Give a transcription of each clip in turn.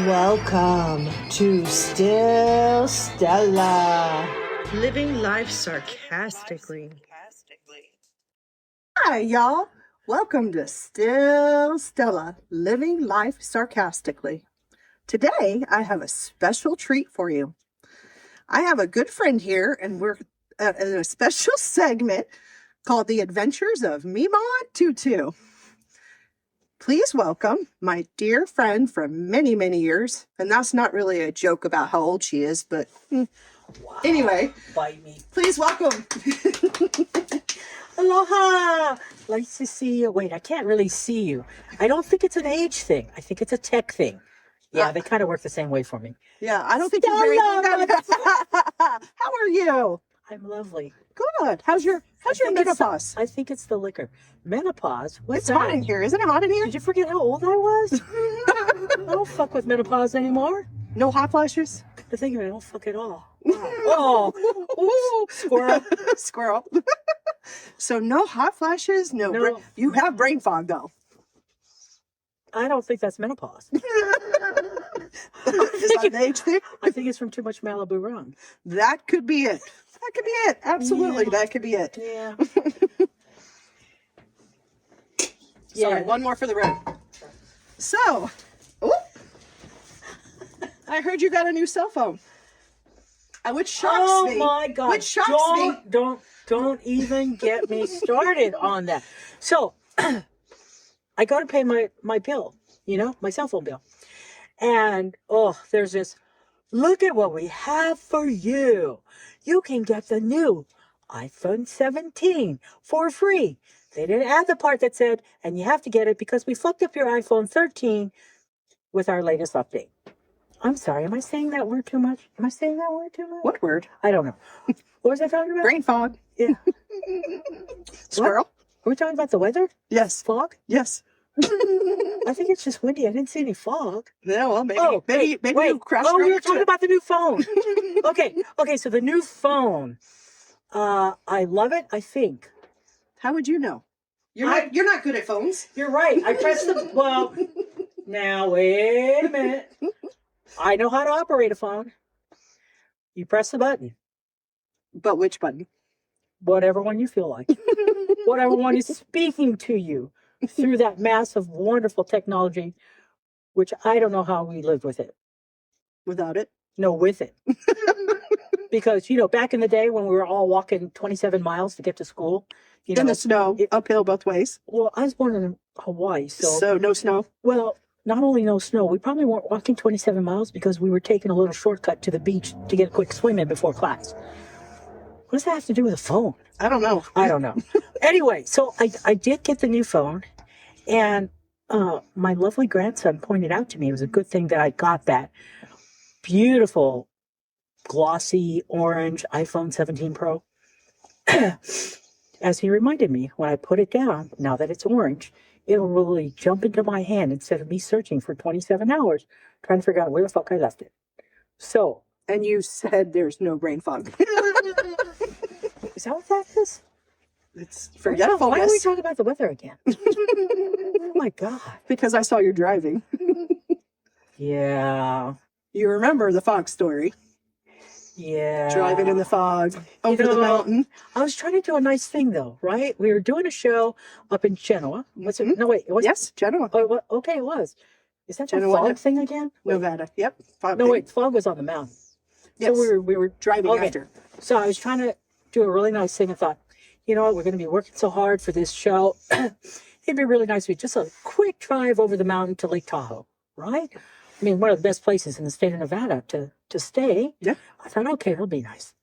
Welcome to Still Stella, living life sarcastically. Hi, y'all. Welcome to Still Stella, living life sarcastically. Today, I have a special treat for you. I have a good friend here, and we're in a special segment called The Adventures of Memaw Tutu. Please welcome my dear friend from many, many years. And that's not really a joke about how old she is, but anyway, Bite me. please welcome. Aloha! Nice to see you. Wait, I can't really see you. I don't think it's an age thing. I think it's a tech thing. Yeah, they kind of work the same way for me. Yeah, I don't think you're very How are you? I'm lovely. Good. How's your menopause? I think it's the liquor. Menopause? What's It's that? hot in here. Isn't it hot in here? Did you forget how old I was? I don't fuck with menopause anymore. No hot flashes? The thing of it, I don't fuck at all. Wow. Oh, squirrel. Squirrel. So no hot flashes? No. You have brain fog though. I don't think that's menopause. Is that an age thing? I think it's from too much Malibu rum. That could be it. That could be it. Absolutely, Yeah. that could be it. Yeah. Sorry, one more for the road. So, I heard you got a new cell phone. Which shocks me. Oh my God. Which shocks me. Don't even get me started on that. So, I go to pay my bill, my cell phone bill. And, there's this, look at what we have for you. You can get the new iPhone 17 for free. They didn't add the part that said, and you have to get it because we fucked up your iPhone 13 with our latest update. I'm sorry, am I saying that word too much? Am I saying that word too much? What word? I don't know. What was I talking about? Brain fog. Yeah. Squirrel? Are we talking about the weather? Yes. Fog? Yes. I think it's just windy. I didn't see any fog. Yeah, well, maybe. Wait. You crashed. Oh, you're talking about the new phone. Okay. So the new phone. I love it. I think. How would you know? You're not good at phones. You're right. I pressed now wait a minute. I know how to operate a phone. You press the button. But which button? Whatever one you feel like. Whatever one is speaking to you through that massive, wonderful technology, which I don't know how we lived with it. Without it? No, with it. Because, back in the day when we were all walking 27 miles to get to school. In the snow, uphill both ways. Well, I was born in Hawaii, So no snow? Well, not only no snow, we probably weren't walking 27 miles because we were taking a little shortcut to the beach to get a quick swim in before class. What does that have to do with a phone? I don't know. Anyway, so I did get the new phone, and my lovely grandson pointed out to me it was a good thing that I got that beautiful, glossy, orange iPhone 17 Pro. As he reminded me, when I put it down, now that it's orange, it'll really jump into my hand instead of me searching for 27 hours trying to figure out where the fuck I left it. So. And you said there's no brain fog. Is that what that is? It's forgetfulness. Why are we talking about the weather again? Oh my God. Because I saw you driving. Yeah. You remember the fog story. Yeah. Driving in the fog over the mountain. I was trying to do a nice thing though, right? We were doing a show up in Genoa. Was it? No, wait. It was. Yes, Genoa. Oh, okay, it was. Is that the Genoa, fog thing again? Nevada. Yep. Fog No, thing. wait. Fog was on the mountain. Yes. So we were driving after. So I was trying to do a really nice thing. I thought, you know what? We're going to be working so hard for this show. It'd be really nice to be just a quick drive over the mountain to Lake Tahoe, right? I mean, one of the best places in the state of Nevada to stay. Yeah. I thought, okay, it'll be nice.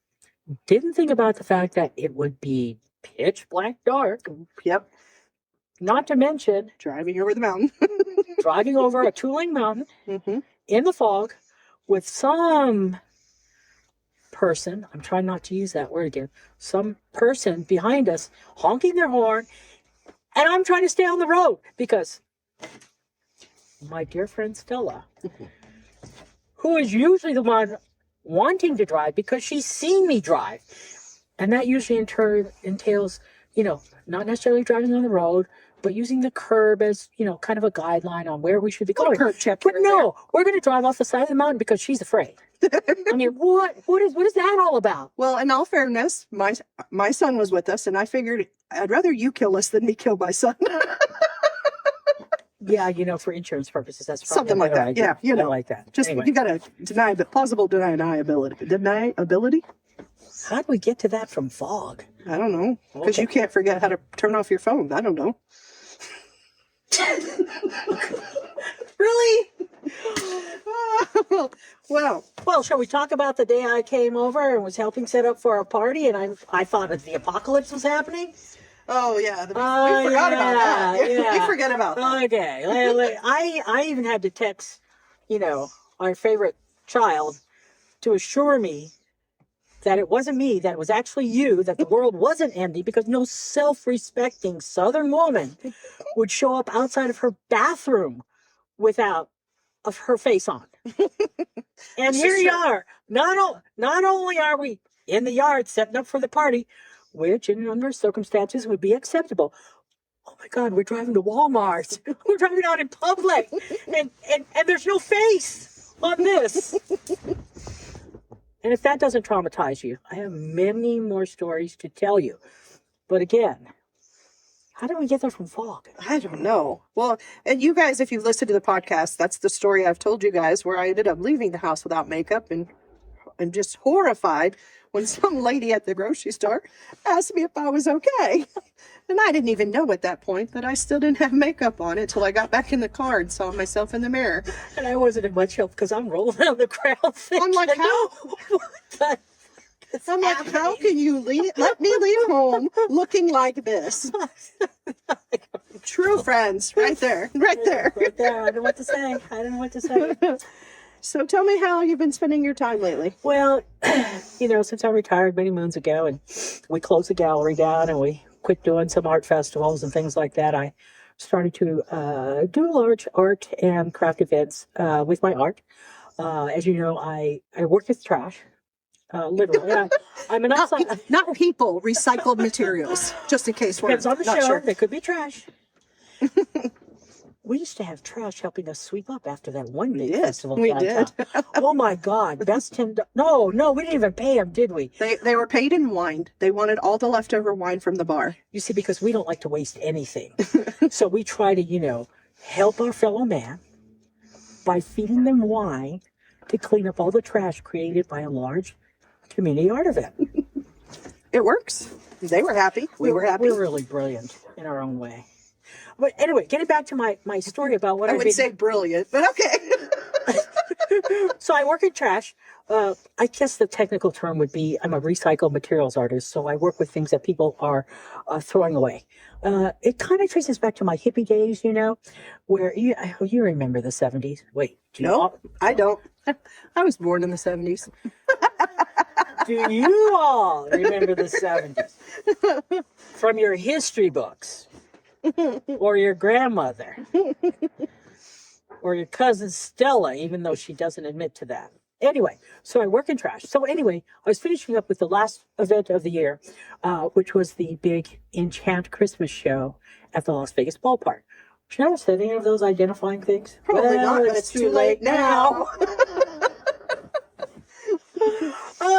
Didn't think about the fact that it would be pitch black dark. Yep. Not to mention driving over the mountain. Driving over a two-lane mountain in the fog with some person, I'm trying not to use that word again, some person behind us honking their horn, and I'm trying to stay on the road because my dear friend Stella, who is usually the one wanting to drive because she's seen me drive, and that usually entails, not necessarily driving on the road, but using the curb as, kind of a guideline on where we should be Little going. curb check But here and there. no, we're going to drive off the side of the mountain because she's afraid. I mean, what is that all about? Well, in all fairness, my son was with us, and I figured I'd rather you kill us than me kill my son. Yeah, for insurance purposes, that's probably Something like a better that. idea. Yeah, I like that. Just Anyway, you got to deny, but plausible deniability. Deniability? how do we get to that from fog? I don't know, because Okay. you can't forget how to turn off your phone. I don't know. Really? Well, Well, shall we talk about the day I came over and was helping set up for a party, and I thought that the apocalypse was happening? oh yeah, we Oh, forgot about that. yeah. We forget about that. Okay, I even had to text, our favorite child to assure me that it wasn't me, that it was actually you, that the world wasn't empty, because no self-respecting Southern woman would show up outside of her bathroom without of her face on. And This here is you true. are. Not only are we in the yard setting up for the party, which in other circumstances would be acceptable. Oh my God, we're driving to Walmart. We're driving out in public. And there's no face on this. And if that doesn't traumatize you, I have many more stories to tell you. But again, how did we get there from fog? I don't know. Well, and you guys, if you've listened to the podcast, that's the story I've told you guys where I ended up leaving the house without makeup, and I'm just horrified when some lady at the grocery store asked me if I was okay. And I didn't even know at that point that I still didn't have makeup on until I got back in the car and saw myself in the mirror. And I wasn't in much help because I'm rolling on the ground. I'm like, thinking, how? What the I'm like, how can you let me leave home looking like this? True friends, right there, right there. Right there. I don't know what to say. I don't know what to say. So tell me how you've been spending your time lately. Well, since I retired many moons ago and we closed the gallery down and we quit doing some art festivals and things like that, I started to do large art and craft events with my art. As you know, I work with trash. Literally. I'm an upside. Not people, recycled materials, just in case we're Depends on the not show. sure. There could be trash. We used to have trash helping us sweep up after that one big did. festival. We downtown. Oh my God! Best $10. No, we didn't even pay them, did we? They were paid in wine. They wanted all the leftover wine from the bar. You see, because we don't like to waste anything, so we try to, help our fellow man by feeding them wine to clean up all the trash created by a large community art event. It works. They were happy. We were happy. We're really brilliant in our own way. But anyway, getting back to my story about what I I've would been... say brilliant, but okay. So I work in trash. I guess the technical term would be I'm a recycled materials artist. So I work with things that people are throwing away. It kind of traces back to my hippie days, where you remember the 70s. Wait, do you No, I don't. I was born in the 70s. Do you all remember the 70s? From your history books? Or your grandmother? Or your cousin Stella, even though she doesn't admit to that. Anyway, so I work in trash. So anyway, I was finishing up with the last event of the year, which was the big Enchant Christmas show at the Las Vegas ballpark. Should I have said any of those identifying things? Probably not, but it's too late now.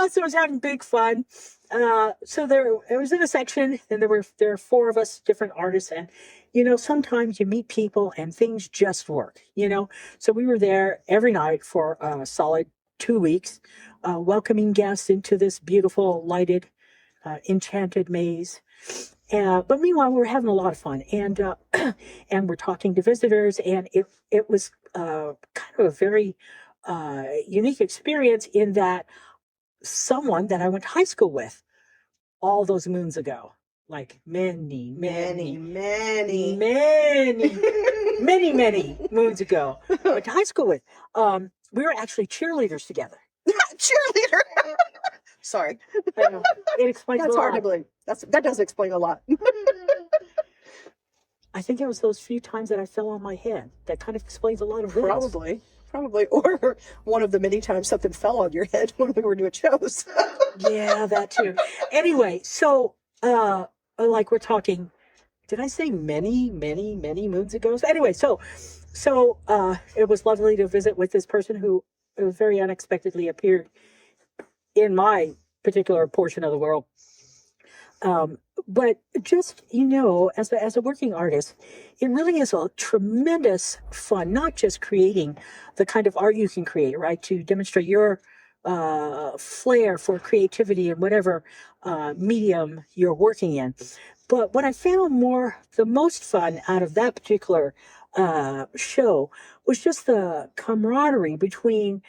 So I was having big fun. So it was in a section, and there are four of us, different artists, and sometimes you meet people and things just work. So we were there every night for a solid 2 weeks, welcoming guests into this beautiful lighted, enchanted maze. But meanwhile, we were having a lot of fun, and and we're talking to visitors, and it was kind of a very unique experience in that someone that I went to high school with all those moons ago, like many moons ago, went to high school with. We were actually cheerleaders together. Cheerleader. Sorry. I know. It explains That's a lot. hard to believe. That does explain a lot. I think it was those few times that I fell on my head. That kind of explains a lot of this. Probably. Or one of the many times something fell on your head when we were doing shows. Yeah, that too. Anyway, so like we're talking, did I say many, many, many moons ago? So anyway, it was lovely to visit with this person who very unexpectedly appeared in my particular portion of the world. But just, as a working artist, it really is a tremendous fun, not just creating the kind of art you can create, right? To demonstrate your flair for creativity in whatever medium you're working in. But what I found the most fun out of that particular show was just the camaraderie between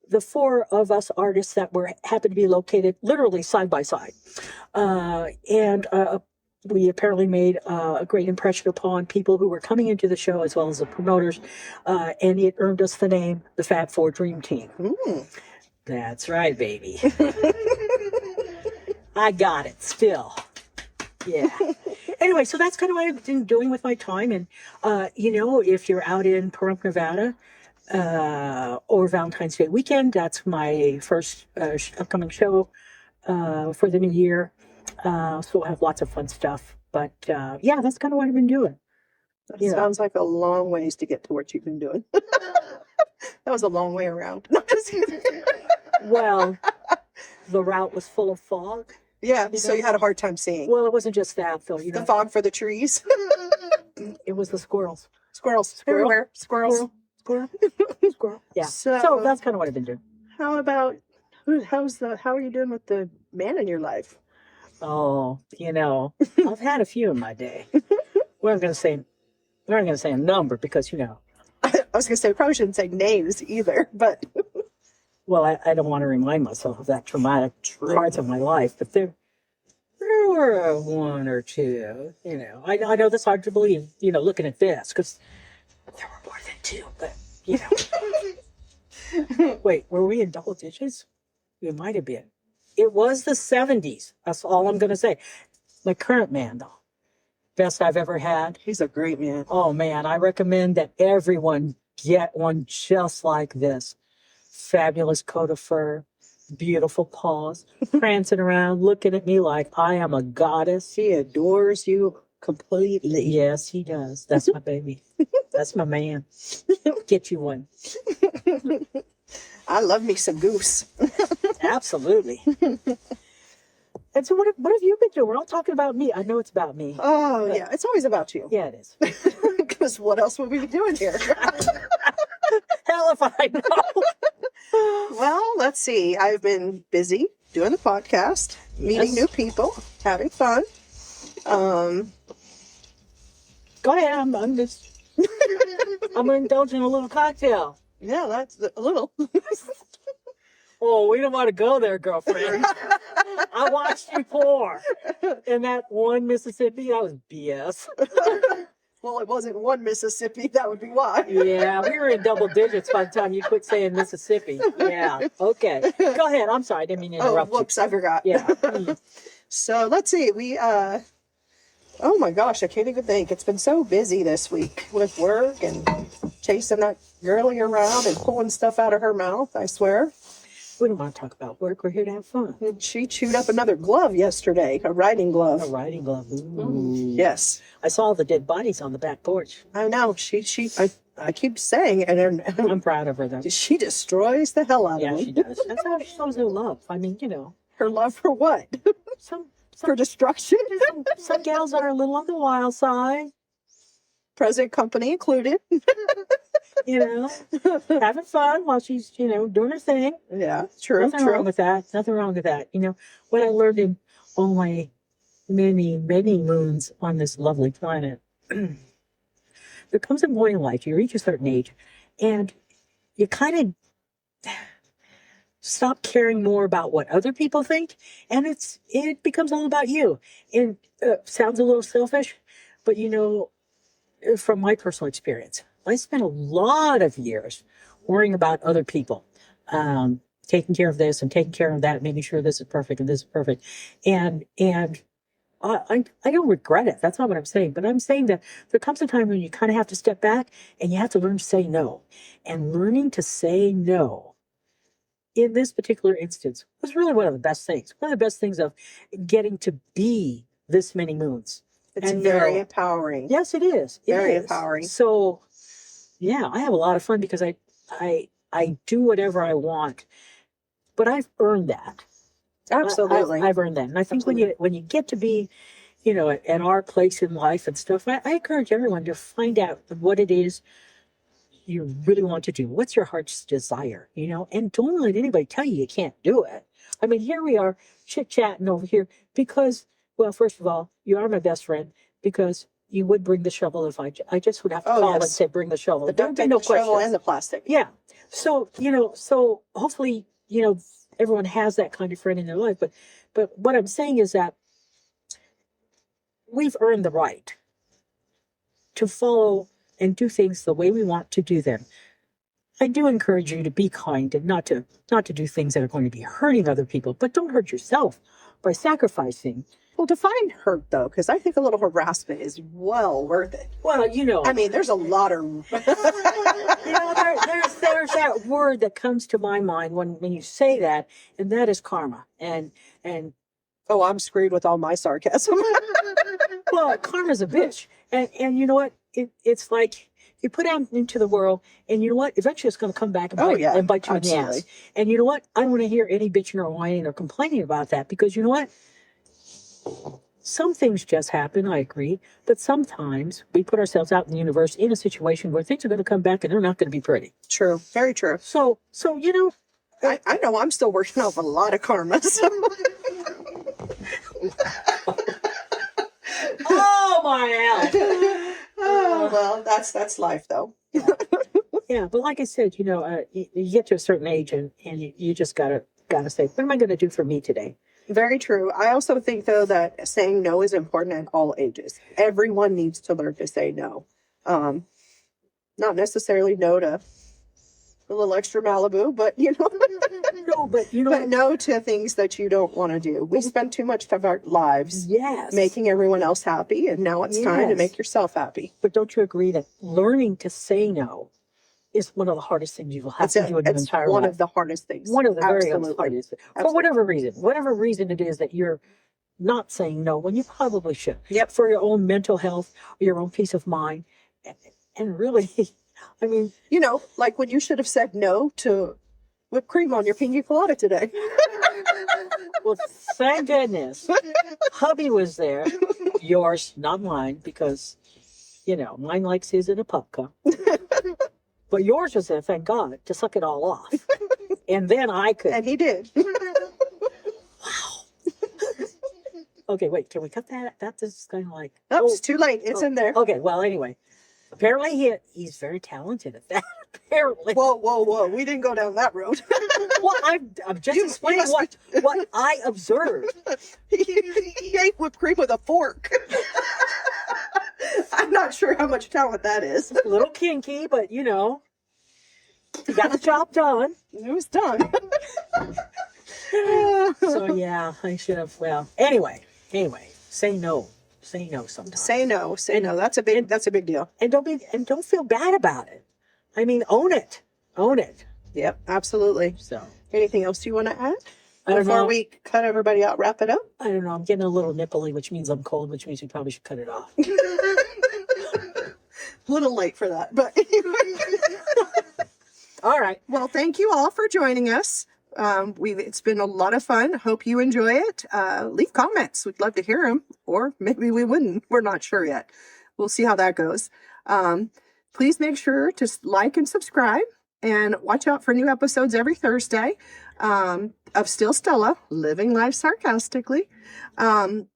the four of us artists that happened to be located literally side by side. And we apparently made a great impression upon people who were coming into the show as well as the promoters. And it earned us the name, the Fab Four Dream Team. Mm. That's right, baby. I got it still. Yeah. Anyway, so that's kind of what I've been doing with my time. And, if you're out in Pahrump, Nevada, or Valentine's Day weekend, that's my first upcoming show for the new year. So we'll have lots of fun stuff. But yeah, that's kind of what I've been doing. That sounds like a long ways to get to what you've been doing. That was a long way around. No, just kidding. Well, the route was full of fog. Yeah, so you had a hard time seeing. Well, it wasn't just that, though. The fog for the trees. It was the squirrels. Squirrels. Everywhere. Squirrels. Squirrel. Squirrel. Yeah. So that's kind of what I've been doing. How about how are you doing with the man in your life? Oh, I've had a few in my day. We're not going to say a number because I was going to say, we probably shouldn't say names either, but well, I don't want to remind myself of that traumatic parts of my life, but there were one or two. I know that's hard to believe. Looking at this because there were more than two, but Wait, were we in double digits? We might have been. It was the 70s. That's all I'm going to say. My current man, though, best I've ever had. he's a great man. Oh, man, I recommend that everyone get one just like this. Fabulous coat of fur, beautiful paws, prancing around, looking at me like I am a goddess. He adores you completely. Yes, he does. That's my baby. That's my man. Get you one. I love me some goose. Absolutely. And so what have you been doing? We're all talking about me. I know it's about me. Oh, yeah. It's always about you. Yeah, it is. Because what else would we be doing here? Hell if I know. Well, let's see. I've been busy doing the podcast, meeting new people, having fun. Go ahead. I'm just... I'm indulging a little cocktail. Yeah, that's a little. Oh, we don't want to go there, girlfriend. I watched you pour. In that one Mississippi, that was BS. Well, it wasn't one Mississippi. That would be why. Yeah, we were in double digits by the time you quit saying Mississippi. Yeah, okay. Go ahead. I'm sorry. I didn't mean to interrupt you. Whoops, I forgot. Yeah. So let's see. Oh my gosh, I can't even think. It's been so busy this week with work and chasing that girlie around and pulling stuff out of her mouth, I swear. We don't want to talk about work. We're here to have fun. And she chewed up another glove yesterday, a riding glove. A riding glove. Ooh. Yes. I saw the dead bodies on the back porch. I know. I keep saying it, and I'm proud of her, though. she destroys the hell out of Yeah, me. she does. That's how she shows her love. I mean, Her love for what? For destruction? Some gals are a little on the wild side. Present company included. Having fun while she's, doing her thing. Yeah, true. Nothing wrong with that. Nothing wrong with that. What I learned in all my many, many moons on this lovely planet, there comes a point in life, you reach a certain age, and you kind of stop caring more about what other people think, and it becomes all about you. And sounds a little selfish, but from my personal experience, I spent a lot of years worrying about other people, taking care of this and taking care of that, making sure this is perfect and this is perfect. And I don't regret it. That's not what I'm saying. But I'm saying that there comes a time when you kind of have to step back and you have to learn to say no. And learning to say no in this particular instance was really one of the best things. One of the best things of getting to be this many moons It's And, very empowering. Yes, it is. It Very is. empowering. So, yeah, I have a lot of fun because I do whatever I want, but I've earned that. Absolutely. I've earned that, and I think when you get to be, at our place in life and stuff, I encourage everyone to find out what it is you really want to do. What's your heart's desire, and don't let anybody tell you can't do it. I mean, here we are chit-chatting over here because, well, first of all, you are my best friend because you would bring the shovel if I just would have to call and say, bring the shovel. The There would be no shovel questions. and the plastic. Yeah. So, so hopefully, everyone has that kind of friend in their life. But what I'm saying is that we've earned the right to follow and do things the way we want to do them. I do encourage you to be kind and not to do things that are going to be hurting other people, but don't hurt yourself by sacrificing. Well, define hurt, though, because I think a little harassment is well worth it. Well, I mean, there's a lot of... there's that word that comes to my mind when you say that, and that is karma. And Oh, I'm screwed with all my sarcasm. well, karma's a bitch. And you know what? It's like you put out into the world, and you know what? Eventually it's going to come back and bite you in the ass. And you know what? I don't want to hear any bitching or whining or complaining about that because you know what? Some things just happen, I agree. But sometimes we put ourselves out in the universe in a situation where things are going to come back and they're not going to be pretty. True. Very true. So I know I'm still working off a lot of karma. So. Oh, my hell. Oh, well, that's life, though. Yeah, but like I said, you get to a certain age and you just gotta say, what am I going to do for me today? Very true. I also think, though, that saying no is important at all ages. Everyone needs to learn to say no. Not necessarily no to a little extra Malibu, but, No, but but no to things that you don't want to do. We spend too much of our lives yes, making everyone else happy, and now it's time to Yes. make yourself happy. But don't you agree that learning to say no is one of the hardest things you will have to do in your It's entire one life? of the hardest things. One of the very Absolutely. hardest things. For Absolutely. whatever reason it is that you're not saying no when you probably should. Yep. For your own mental health, your own peace of mind, and really, I mean, Like when you should have said no to whipped cream on your pina colada today. well, thank goodness, hubby was there. Yours, not mine, because mine likes his in a pup cup. But yours was there, thank God, to suck it all off. And then I could. And he did. Okay, wait, can we cut that? That's just kind of like. Oh, it's too late. It's in there. Okay, well, anyway. Apparently he's very talented at that. Apparently. Whoa. We didn't go down that road. Well, I'm just explaining what I observed. He ate whipped cream with a fork. I'm not sure how much talent that is. A little kinky, but he got the job done. It was done. So yeah, I should have. Well, anyway, say no sometimes. Say no. That's a big deal. And don't feel bad about it. I mean, own it. Yep, absolutely. So, anything else you want to add I don't before know. we cut everybody out? Wrap it up. I don't know. I'm getting a little nipply, which means I'm cold, which means we probably should cut it off. A little late for that, but All right. well, thank you all for joining us. It's been a lot of fun. Hope you enjoy it. Leave comments. We'd love to hear them, or maybe we wouldn't. We're not sure yet. We'll see how that goes. Please make sure to like and subscribe, and watch out for new episodes every Thursday of Still Stella, Living Life Sarcastically.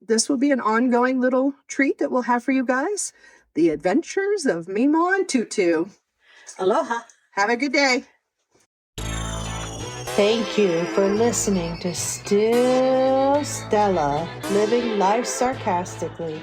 This will be an ongoing little treat that we'll have for you guys. The Adventures of Memaw Tutu. Aloha. Have a good day. Thank you for listening to Still Stella, Living Life Sarcastically.